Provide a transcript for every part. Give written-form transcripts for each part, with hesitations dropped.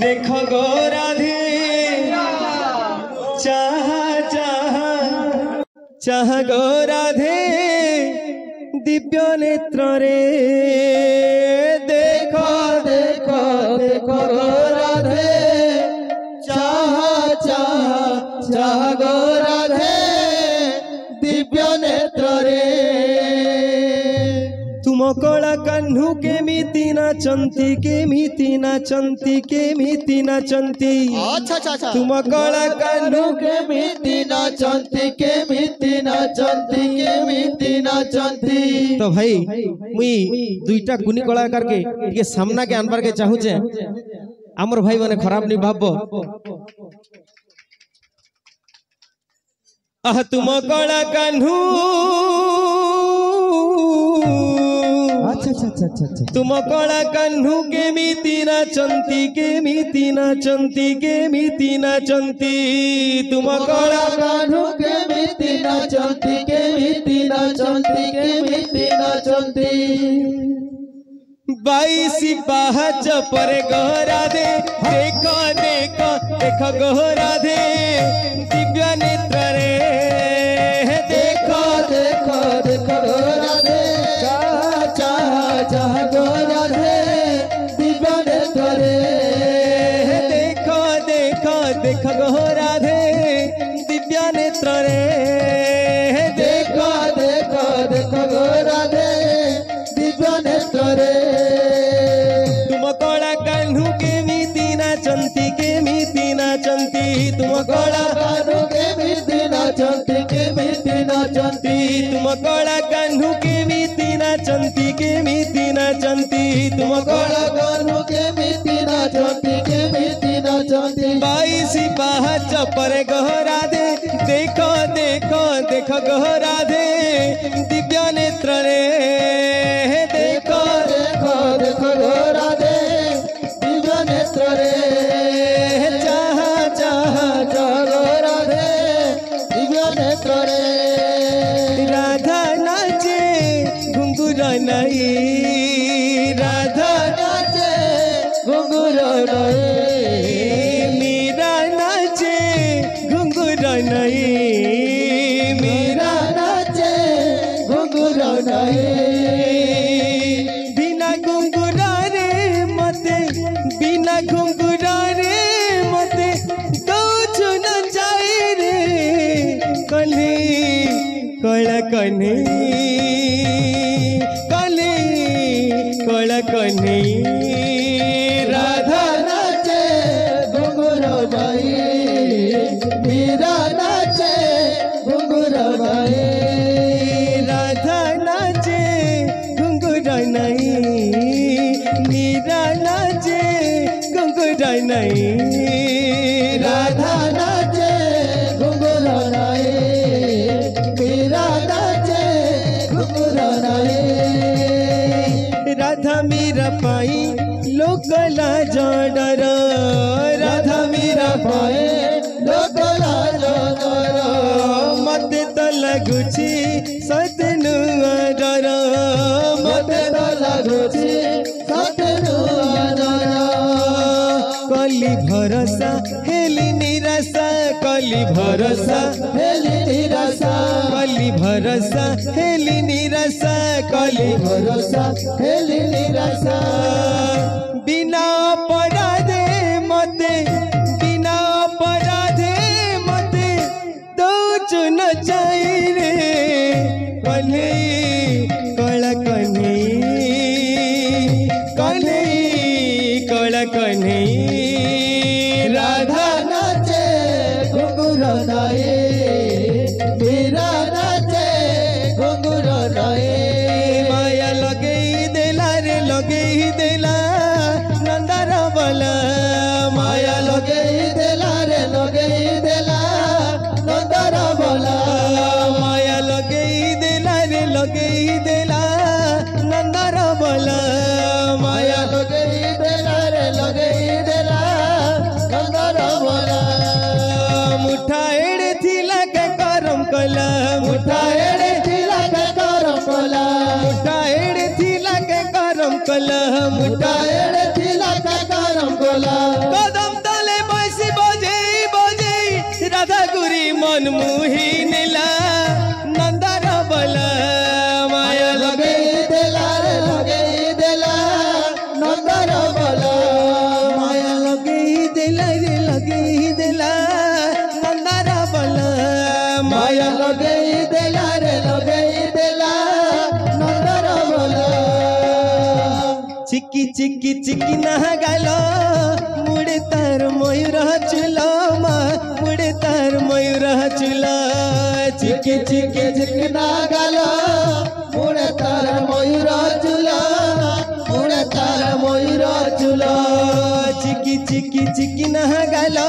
देखो गो राधे चाह चाह चाह गो राधे दिव्य नेत्र रे देखो देखो देखो गो राधे चाह चाह चाह गो राधे दिव्य नेत्र रे तुम कला कान्हू केमिति नाचंती केमिति नाचंती केमिति नाचंती अच्छा अच्छा अच्छा तुम कला कान्हू केमिति नाचंती केमिति नाचंती केमिति नाचंती। तो भाई मुई दुईटा गुनी कलाकार के टिके सामना के आनबार के चाहूचे आमर भाई माने खराब नहीं भाबो आह तुम कला कान्हू अच्छा अच्छा अच्छा अच्छा तुम कला कान्हू केमिति नाचंती केमिति नाचंती केमिति नाचंती तुम कला कान्हू केमिति नाचंती केमिति नाचंती केमिति नाचंती। 22 पाहच पर गहरा दे देखो देखो देखो गहरा दे दिव्य नेत्र रे देखो देखो देखो गहरा दे चाह चाह चाह गहरा दे दिव्य नेत्र रे देखो देखो देखो गहरा दे दिव्य नेत्र रे देखो देखो देखो गहरा दे दिव्य नेत्र रे तुम कला कान्हू केमिति नाचंती केमिति नाचंती तुम कला कान्हू केमिति नाचंती केमिति नाचंती तुम कला कान्हू केमिति नाचंती केमिति नाचंती तुम कला कान्हू केमिति नाचंती केमिति नाचंती। 22 पाहच पर गहरा दे देखो देखो देखो गहरा दे दिव्य नेत्र रे देखो देखो देखो गहरा दे दिव्य नेत्र रे चाह चाह चाह गहरा दे दिव्य नेत्र रे राधा नाचे घुंघुर नहीं राधा नाचे घुंघुर नहीं मीरा नाचे घुंघुर नहीं मीरा नाचे घुंघुर नहीं बिना घुंघुरा रे मते बिना घुंघुरा रे मते कुछ न जाए रे कली कला कन्ही कली कला कन्ही राधा नाचे घुंघुर नहीं मीरा नाचे घुंघुर नहीं राधा नाचे घुंघुर नहीं मीरा नाचे घुंघुर नहीं राधा नाचे घुंघुर नहीं मीरा नाचे घुंघुर नहीं राधा मीरा पाई लोकला जडर राधा मीरा पाए लोकला जडर मते तो लगुची सतनु डर मते तो लगुची सतनु डर कली भरोसा हेली निराशा कली भरोसा हेली निराशा कली भरोसा हेली निराशा कली भरोसा हेली निराशा बिना अपराधे मते बिना अपराधे मते तो चुन जाए रे कन्हे कला कन्हे कन्हे कला कन्हे राधा नाचे घुंघुर नहीं मीरा नाचे घुंघुर नहीं माया लगे देला रे लगे देला नंदर बला माया लगे देला रे लगे देला नंदर बोला माया लगे देला रे लगे देला नंदर बला माया लगे देला रे लगे देला नंदर बोला मुठा एड़े थी राधा गुरी मन मुही नीला नंदर बला माया लगे देला रे लगे देला नंदर बला माया लगे दिला रे लगे दिला नंदर बला माया लगे देला रे लगे देला नंदर बला चिकी चिकी चिकी ना गालो मुड़े तार मयूर चुलो मुड़े तार मयूर चुलो चिकी चिकी चिकी ना गालो मुड़े तार मयूर चुलो मुड़े तार मयूर चुलो चिकी चिकी चिकी ना गालो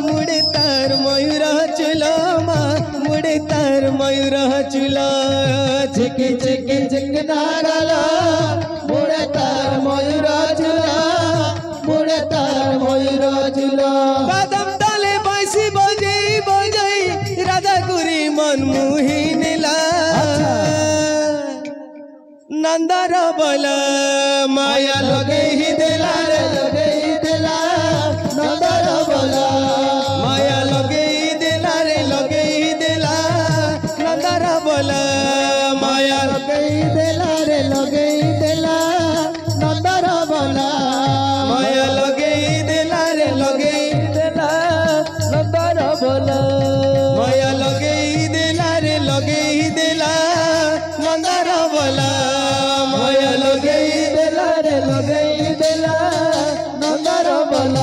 मुड़े तार मयूर चुलो मुड़े तार मयूर चुलो चिकी चिकी चिकी ना गालो मुड़े तार मयूर चुलो मुड़े तार मयूर चुलो बादाम ताले बांसी बजाई बजाई राधा गुरी मन मुही नीला नंदर बला माया लगे ही दिला रे लगे देला नंदर बला माया लगे ही दिला रे लगे ही दिला नंदर बला माया लगे देला रे लगे देला नंदर बला माया लगे ही दिला रे लगे ही दिला नंदर बला माया लगे ही दिला रे लगे ही दिला नंदर बला माया लगे ही देला रे लगे देला नंदर बला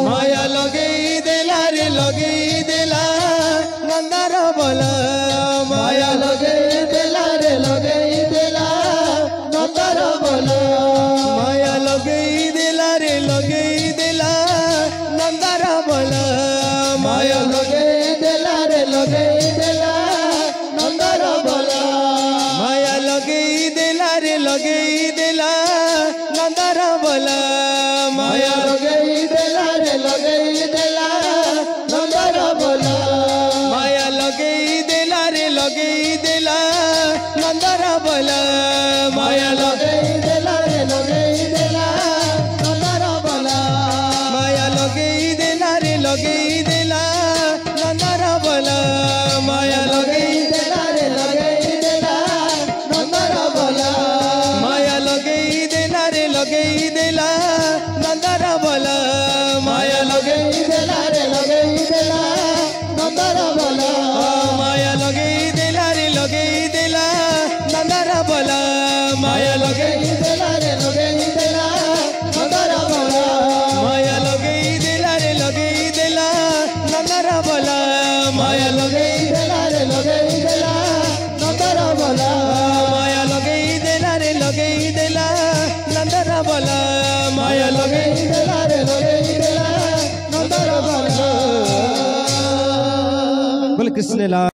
माया लगे ही दिला रे लगे ही दिला नंदर बला माया माया लगे देला रे लगे देला नंदर बला माया लगे ही दिला रे लगे ही दिला नंदर बला माया लगे देला रे लगे देला नंदर बला माया लगे ही दिला रे लगे ही दिला नंदर बला माया लगे देला रे लगे देला नंदर बला माया लगे ही दिला रे लगे ही दिला नंदर बला माया लगे लगे देला रे लगे देला नंदर बला माया लगे ही दिला रे लगे ही दिला नंदर बला माया लगे देला रे लगे देला नंदर बला माया लगे ही दिला रे लगे ही दिला नंदर बला माया लगे देला रे लगे देला नंदर बला माया लगे ही दिला रे लगे ही दिला नंदर बला माया लगे देला रे लगे देला नंदर बला माया लगे ही दिला रे लगे ही दिला नंदर बला माया लगे देला रे लगे देला नंदर बला माया लगे ही दिला रे लगे ही दिला नंदर बला माया लगे देला रे लगे देला नंदर बला बोल कृष्ण लाल